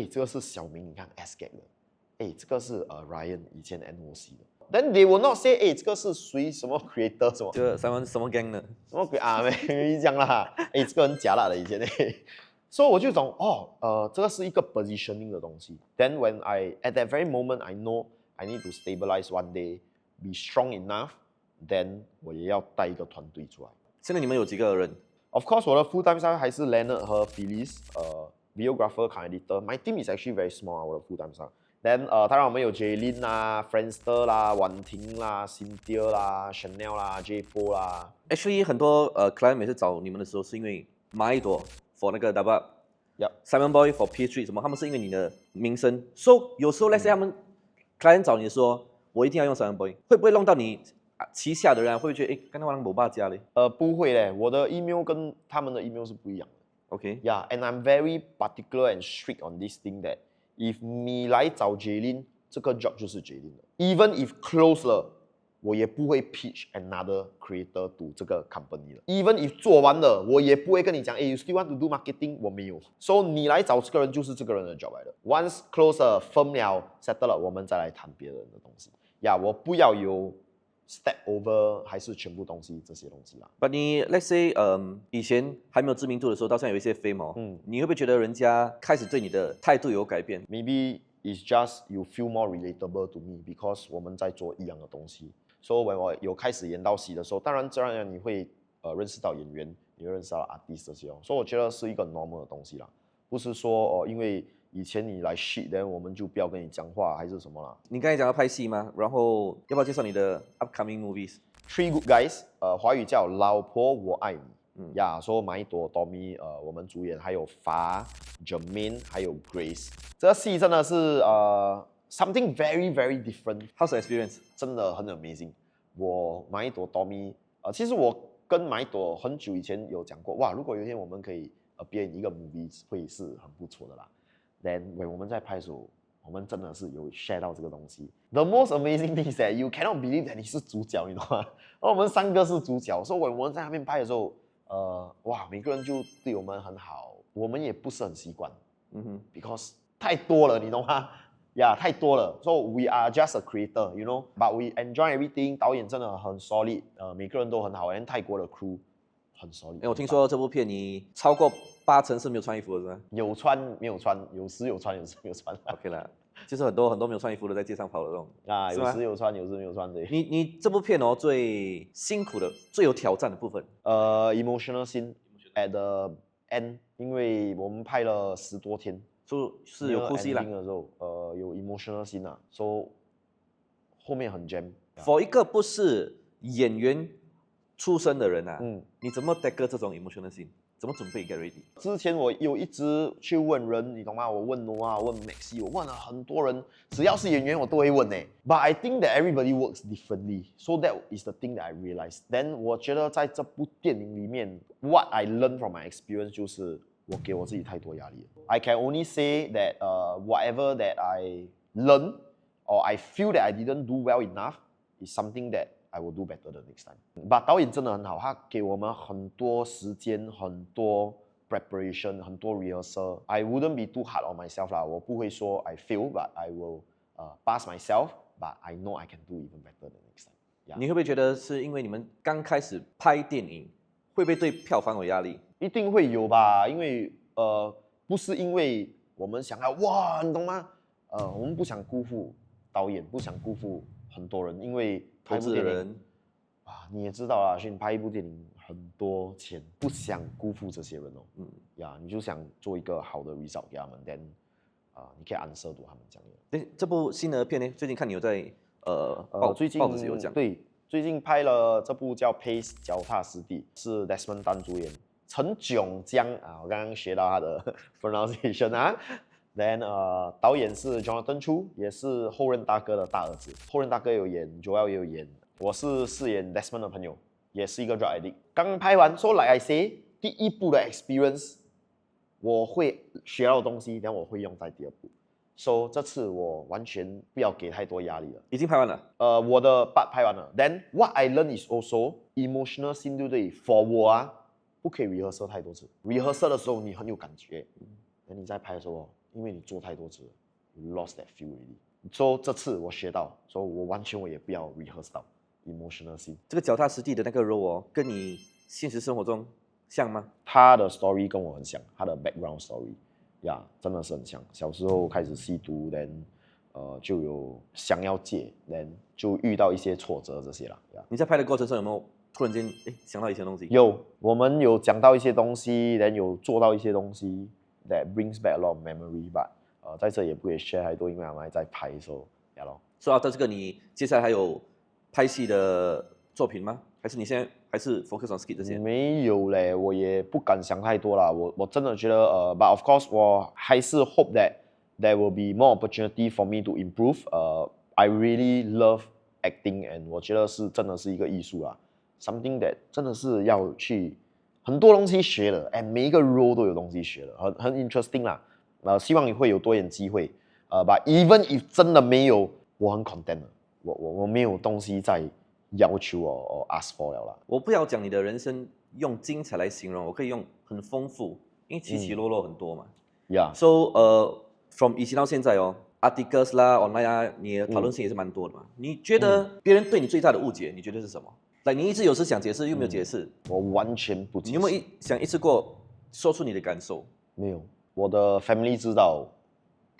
这个是小明，你看 SGAG 的。这个是Ryan 以前 NOC 的。Then they will not say， 这个是谁什么 creator 什么？
这个什么 gang 的？
什么鬼啊？没讲啦，这个很假啦的以前所以我就懂这个是一个 positioning 的东西。Then when at that very moment I know I need to stabilize one day, be strong enough, then 我也要带一个团队出来。
现在你们有几个人
？Of course， 我的 full time staff 还是 Leonard 和 Phyllis， videographer、editor。My team is actually very small 啊，我的 full time staff。Then 当然我们有 Jaylin 啦、Friendster 啦、婉婷啦、Cynthia 啦、Chanel 啦、J4 啦。
？Actually 很多client 每次找你们的时候，是因为马一朵 for 那个 Simon Boy for P Street 什么，他们是因为你的名声。So 有时候 let's say 他们 client 找你说，我一定要用 Simon Boy， 会不会弄到你旗下的人会不会觉得刚才我某爸家嘞？
不会嘞，我的 email 跟他们的 email 是不一样的。
OK。Yeah，
and I'm very particular and strict on this thing that if 你来找 Jaylin， 这个 job 就是 Jaylin 的。Even if close 了，我也不会 pitch another creator to 这个 company 了。Even if 做完了，我也不会跟你讲，you still want to do marketing， 我没有。So 你来找这个人就是这个人的 job 来的。Once close 了 firm 了 settle 了，我们再来谈别人的东西。我不要有 step over 还是全部东西这些东西啦。
But 你 let's say 以前还没有知名度的时候，到现在有一些 fame 你会不会觉得人家开始对你的态度有改变
？Maybe it's just you feel more relatable to me because 我们在做一样的东西。So when 我有开始演到戏的时候，当然自然而然你会认识到演员，你会认识到 artist 这些所以我觉得是一个 normal 的东西啦，不是说因为以前你来 shit， then 我们就不要跟你讲话还是什么啦。
你刚才讲到拍戏吗？然后要不要介绍你的 upcoming movies？
Three Good Guys， 华语叫老婆我爱你呀，说马一朵、Tommy，我们主演还有发、Jermaine， 还有 Grace， 这个戏真的是something very very different。
How's the experience？
真的很 amazing。我马一朵 Tommy， 其实我跟马一朵很久以前有讲过，哇，如果有一天我们可以编一个 movie， 会是很不错的啦。Then when 我们在拍的时候，我们真的是有 share 到这个东西。The most amazing thing is that you cannot believe that 你是主角，你懂吗？而我们3个是主角，所以我们在那边拍的时候，哇，每个人就对我们很好，我们也不是很习惯，because 太多了，你懂吗？呀，太多了。So we are just a creator, you know, but we enjoy everything。导演真的很 solid，每个人都很好，连泰国的 crew 很 solid。
我听说这部片你超过80%是没有穿衣服的，是吗？
有穿没有穿，有时有穿，有时没有穿。
OK 啦，就是很多没有穿衣服的在街上跑的这种
啊，有时有穿，有时没有穿的。
你这部片最辛苦的、最有挑战的部分
，emotional scene at the end， 因为我们拍了10多天。
是有呼吸啦。
的时候，有 emotional scene 啊，所以后面很 jam。For
一个不是演员出身的人啊，你怎么 tackle 这种 emotional scene？ 怎么准备 get ready？
之前我有一直去问人，你懂吗？我问 Noah， 问 Maxi， 我问了很多人，只要是演员我都会问呢。But I think that everybody works differently, so that is the thing that I realized. Then 我觉得在这部电影里面 ，what I learned from my experience 就是我给我自己太多压力了。I can only say that whatever that I learn or I feel that I didn't do well enough is something that I will do better the next time. But 导演真的很好，他给我们很多时间，很多 preparation， 很多 rehearsal. I wouldn't be too hard on myself 啦，我不会说 I fail, but I will pass myself. But I know I can do even better the next time.
你会不会觉得是因为你们刚开始拍电影，会不会对票房有压力？
一定会有吧，因为不是因为我们想要哇，你懂吗？我们不想辜负导演，不想辜负很多人，因为
投资人
啊，你也知道啦，你拍一部电影很多钱，不想辜负这些人哦。呀，你就想做一个好的 result 给他们 ，then 你可以answer 到他们这样。
这部新的片呢，最近看你有在
最近
报纸有讲，
对，最近拍了这部叫《Pace 脚踏实地》，是 Desmond Dan 主演，陈炯江啊，我刚刚学到他的 pronunciation 啊。Then 导演是 Jonathan Chu， 也是后任大哥的大儿子。后任大哥有演 ，Joel 也有演。我是饰演 Desmond 的朋友，也是一个 drug addict。刚拍完，so like I say， 第一部的 experience， 我会学到的东西，然后我会用在第2部。So 这次我完全不要给太多压力了。
已经拍完了。
我的 part 拍完了。Then what I learn is also emotional scene， 对不对 ？For 我啊，不可以 rehearsal 太多次。rehearsal 的时候你很有感觉，那你在拍的时候，因为你做太多次了 ，you lost that feel already。So 这次我学到，所以我完全也不要 rehearse 到 emotional scene。
这个脚踏实地的那个 role 跟你现实生活中像吗？
他的 story 跟我很像，他的 background story。呀，真的是很像。小时候开始吸毒 ，then 就有想要戒 ，then 就遇到一些挫折这些啦。
你在拍的过程中有没有突然间想到一些东西？
有，我们有讲到一些东西 ，then 有做到一些东西 ，that brings back a lot of memory。But 在这也不可以 share 太多，因为我们还在拍的时候，呀咯。
说到这个，你接下来还有拍戏的作品吗？还是你现在还是 focus on skit 这些？
没有嘞，我也不敢想太多啦。我真的觉得but of course 我还是 hope that there will be more opportunity for me to improve. I really love acting and 我觉得真的是一个艺术啦 ，something that 真的是要去很多东西学的，and 每一个 role 都有东西学的，很 interesting 啦。希望你会有多点机会。but even if 真的没有，我很 content 的，我没有东西在要求我 ask for 了啦。
我不要讲你的人生用精彩来形容，我可以用很丰富，因为起起落落很多嘛。So from 以前到现在articles 啦 online 啊，你的讨论性也是蛮多的嘛。你觉得别人对你最大的误解，你觉得是什么？你一直有时想解释又没有解释。
我完全不解释。
你有没有想一次过说出你的感受？
没有，我的 family 知道，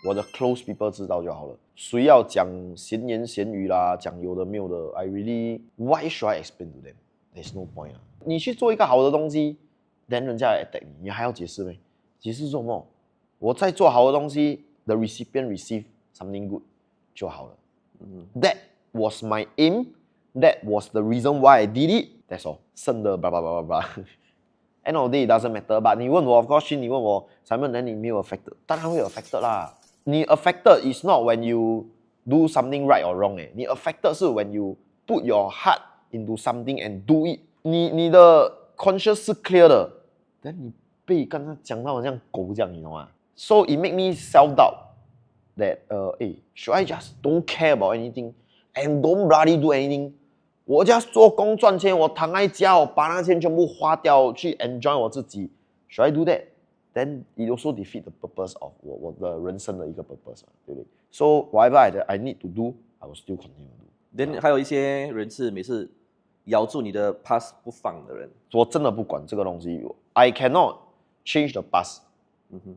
我的 close people 知道就好了。谁要讲闲言闲语啦，讲有的没有的 ，I really why should I explain to them? There's no point 啊。你去做一个好的东西 ，then 人家来 attack 你，你还要解释没？解释做什么？我在做好的东西 ，the recipient receive something good 就好了。That was my aim. That was the reason why I did it. That's all. 剩的叭叭叭叭叭。end of the day it doesn't matter. But 你问我 of course 你问我 Simon， 那你没有 affected， 当然会 affected 啦。你 affected is not when you do something right or wrong 你 affected 是 when you put your heart into something and do it。你的 conscious 是 clear 的，但你被刚才讲到好像狗这样，你懂吗？ So it make me self doubt that should I just don't care about anything and don't bloody do anything？ 我 just 做工赚钱，我躺在家，我把那钱全部花掉，去 enjoy 我自己。Should I do that? Then it also defeat the purpose of 我的人生的一个 purpose， 对不对 ？So whatever I need to do, I will still continue to do.
Then 还有一些人是每次咬住你的 past 不放的人。
我真的不管这个东西 ，I cannot change the past.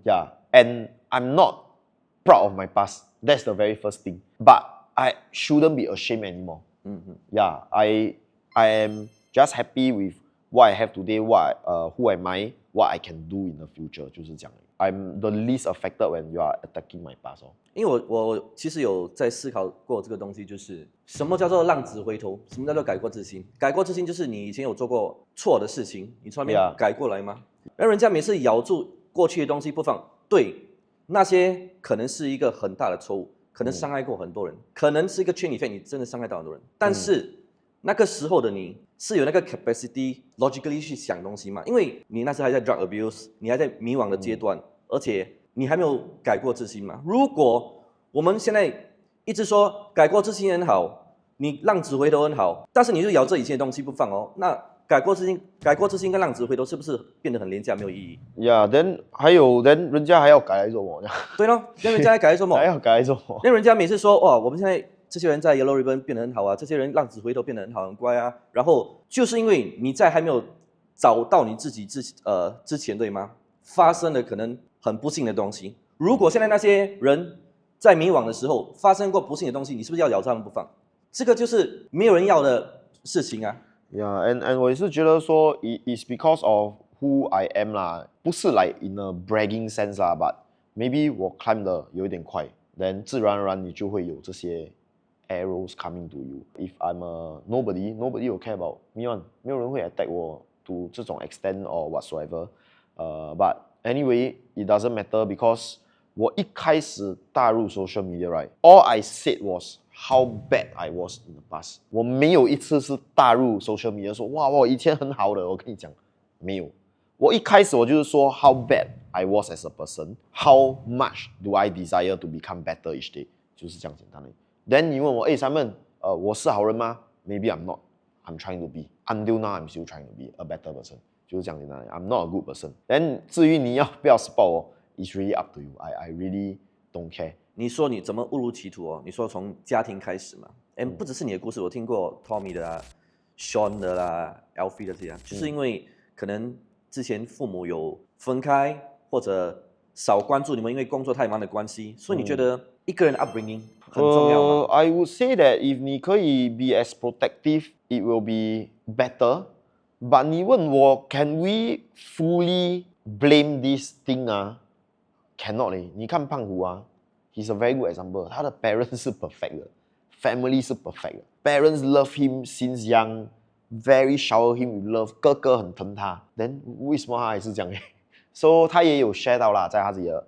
Yeah, and I'm not proud of my past. That's the very first thing. But I shouldn't be ashamed anymore. Yeah, I am just happy with what I have today, who am I, what I can do in the future， 就是这样。I'm the least affected when you are attacking my past。
因为我其实有在思考过这个东西，就是什么叫做浪子回头，什么叫做改过自新？改过自新就是你以前有做过错的事情，你从来没有改过来吗？而人家每次咬住过去的东西不放，对，那些可能是一个很大的错误，可能伤害过很多人，可能是一个圈里费，你真的伤害到很多人。但是那个时候的你是有那个 capacity logically 去想东西嘛？因为你那时还在 drug abuse， 你还在迷惘的阶段，而且你还没有改过自新嘛。如果我们现在一直说改过自新很好，你浪子回头很好，但是你就咬着以前的东西不放哦，那改过自新跟浪子回头是不是变得很廉价，没有意义
？Yeah, then 还有 then 人家还要改来做什么？
对咯，跟人家还改来做什么？
还要改来做什么？
那人家每次说哇，我们现在这些人在 Yellow Ribbon 变得很好啊，这些人浪子回头变得很好很乖啊，然后就是因为你在还没有找到你自己之前对吗？发生了可能很不幸的东西。如果现在那些人在迷惘的时候发生过不幸的东西，你是不是要咬着他们不放？这个就是没有人要的事情啊。
Yeah, and 我也是觉得说 it's because of who I am 啦，不是 like in a bragging sense 啦 ，but maybe 我 climb 的有一点快 ，then 自然而然你就会有这些 arrows coming to you. If I'm a nobody will care about me one， 没有人会 attack 我 to 这种 extent or whatsoever. But anyway, it doesn't matter because 我一开始踏入 social media, right? All I said was how bad I was in the past. 我没有一次是踏入 social media 说哇我以前很好的，我跟你讲没有。我一开始我就是说 how bad I was as a person, how much do I desire to become better each day， 就是这样简单的。Then 你问我Simon， 我是好人吗 ？Maybe I'm not. I'm trying to be. Until now, I'm still trying to be a better person. 就是这样简单的。I'm not a good person. Then 至于你要不要 support 我 ，it's really up to you. I really don't care.
你说你怎么误入歧途哦？你说从家庭开始嘛？不只是你的故事，我听过 Tommy 的啦、Sean 的啦、Alfie 的这样，就是因为可能之前父母有分开或者少关注你们，因为工作太忙的关系，所以你觉得一个人 upbringing 很重要吗
？I would say that if 你可以 be as protective, it will be better. But 你问我 ，can we fully blame this thing 啊 ？Cannot 嘞。你看胖虎啊 ，he's a very good example. 他的 parents 是 perfect 的 ，family 是 perfect 的 ，parents love him since young, very shower him with love. 哥哥很疼他 ，then 为什么他还是这样？So 他也有 share 到啦，在他自己的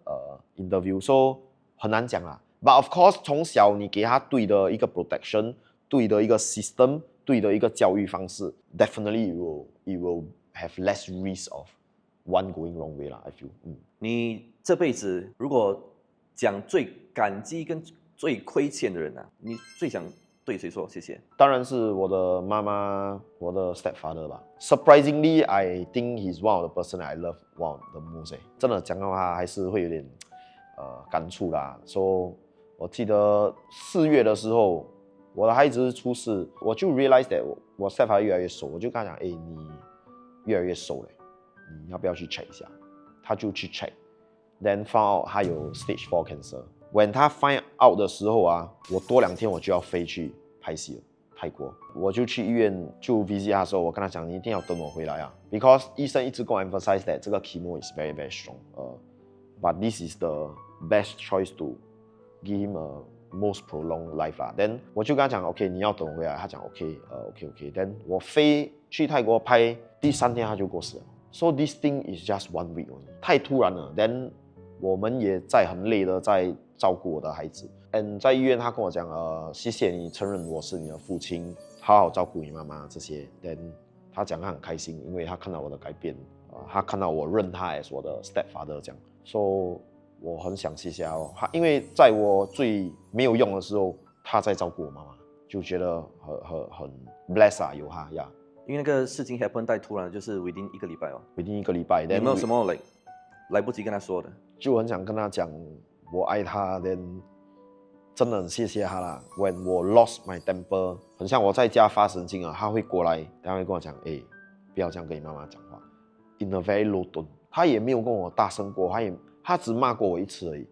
interview. So 很难讲啦。But of course， 从小你给他对的一个 protection， 对的一个 system， 对的一个教育方式 ，definitely it will have less risk of one going wrong way 啦。I feel。
你这辈子如果讲最感激跟最亏欠的人啊，你最想对谁说谢谢？
当然是我的妈妈，我的 stepfather 吧。Surprisingly, I think he's one of the person I love one of the most。真的讲到他还是会有点感触啦。So 我记得4月的时候，我的孩子出事，我就 realize that 我 stepfather 越来越瘦，我就跟他讲，你越来越瘦了，你要不要去 check 一下？他就去 check，then found out 他有 stage 4 cancer。When 他 find out 的时候啊，我多2天我就要飞去拍戏了，泰国。我就去医院就 visit 他的时候，我跟他讲，你一定要等我回来啊 ，because 医生一直跟我 emphasize that 这个 chemo is very very strong，but this is the best choice to give him a most prolonged life 啦。Then 我就跟他讲 ，OK， 你要等我回来。他讲 OK，OK，then 我飞去泰国拍，第3天他就过世了。So this thing is just 1 week only， 太突然了。Then 我们也在很累的在照顾我的孩子。And 在医院他跟我讲，谢谢你承认我是你的父亲，好好照顾你妈妈这些。Then 他讲他很开心，因为他看到我的改变，他看到我认他 as 我的 stepfather 这样。So 我很想谢谢他哦，因为在我最没有用的时候，他在照顾我妈妈，就觉得很 bless 啊，有他呀。
因为那个事情 happen 太突然，就是 within 1个礼拜哦。
within 1个礼拜，
有没有什么来不及跟他说的？
就很想跟他讲我爱他，then 真的很谢谢他啦。When 我 lost my temper， 很像我在家发神经啊，他会过来，他会跟我讲，不要这样跟你妈妈讲话 ，in a very low tone。他也没有跟我大声过，他只骂过我1次而已，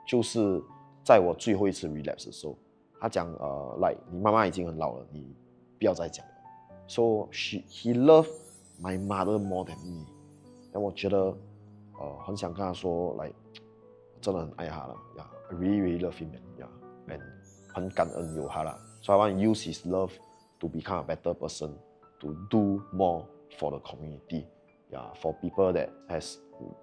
就是在我最后一次 relapse 的时候，他讲like 你妈妈已经很老了，你不要再讲了。So he loved my mother more than me。但我觉得很想跟他说，like 真的很爱他了，I really really love him，and 很感恩有他了。So I want to use his love to become a better person, to do more for the community. For people that has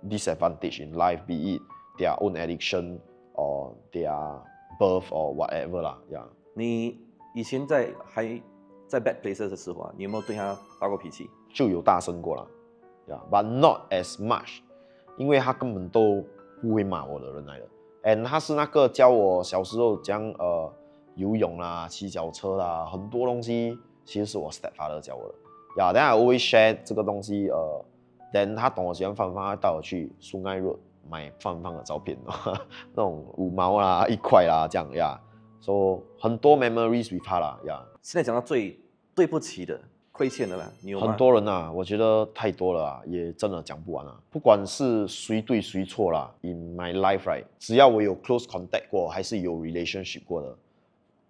disadvantage in life, be it their own addiction or their birth or whatever 啦。
你以前还在 bad places 的时候啊，你有没有对他发过脾气？
就有大声过了，but not as much， 因为他根本都不会骂我的人来的。And 他是那个教我小时候讲游泳啦、骑脚车啦，很多东西其实是我 stepfather 教我的。then I always share 这个东西then 他懂我喜欢放，他带我去苏爱 road 买放的照片，那种5毛啦、1块啦这样so 很多 memories with 他啦
现在讲到最对不起的、亏欠的啦，你有吗？
很多人啊，我觉得太多了也真的讲不完啊。不管是谁对谁错啦 ，in my life right， 只要我有 close contact 过，还是有 relationship 过的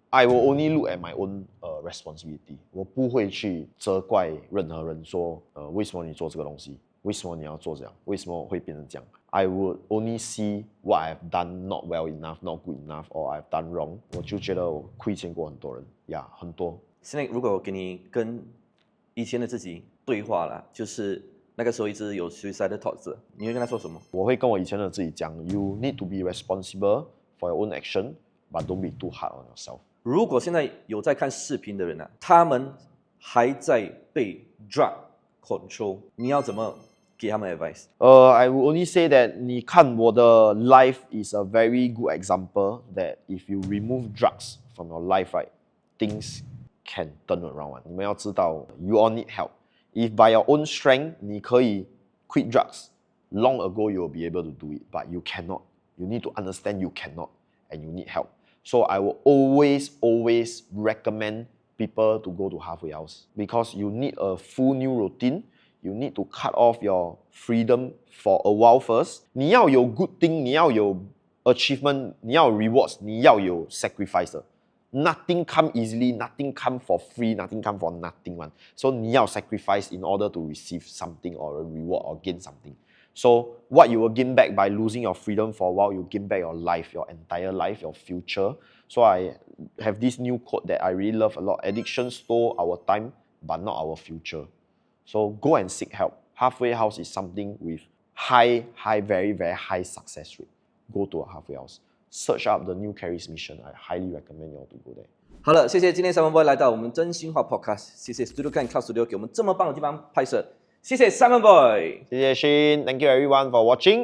，I will only look at my own responsibility。我不会去责怪任何人说，为什么你做这个东西？为什么你要做这样？为什么会变成这样 ？I would only see what I've done not well enough, not good enough, or I've done wrong。我就觉得我亏欠过很多人很多。
现在如果我给你跟以前的自己对话啦，就是那个时候一直有 suicidal thoughts， 你会跟他说什么？
我会跟我以前的自己讲 ，You need to be responsible for your own action, but don't be too hard on yourself。
如果现在有在看视频的人啊，他们还在被 drug control， 你要怎么给他们 advice？
I will only say that 你看我的 life is a very good example that if you remove drugs from your life, right, things can turn around. 你们要知道 you all need help. If by your own strength 你可以 quit drugs, long ago you will be able to do it, but you cannot. You need to understand you cannot and you need help. So I will always recommend people to go to halfway house because you need a full new routine. You need to cut off your freedom for a while first. 你要有 good thing, 你要有 achievement, 你要有 rewards, 你要有 sacrifice. Nothing come easily, nothing come for free, nothing come for nothing one. So 你要 sacrifice in order to receive something or a reward or gain something. So what you will gain back by losing your freedom for a while, you gain back your life, your entire life, your future. So I have this new quote that I really love a lot. Addiction stole our time, but not our future. So go and seek help. Halfway house is something with high, very, very high success rate. Go to a halfway house. Search up the New Caris Mission. I highly recommend you all to go there.
好了，谢谢今天Simon Boy 来到我们真心话 Podcast， 谢谢 Studio Can Cloud Studio 给我们这么棒的地方拍摄，谢谢Simon Boy，
谢谢Shane，Thank you everyone for watching.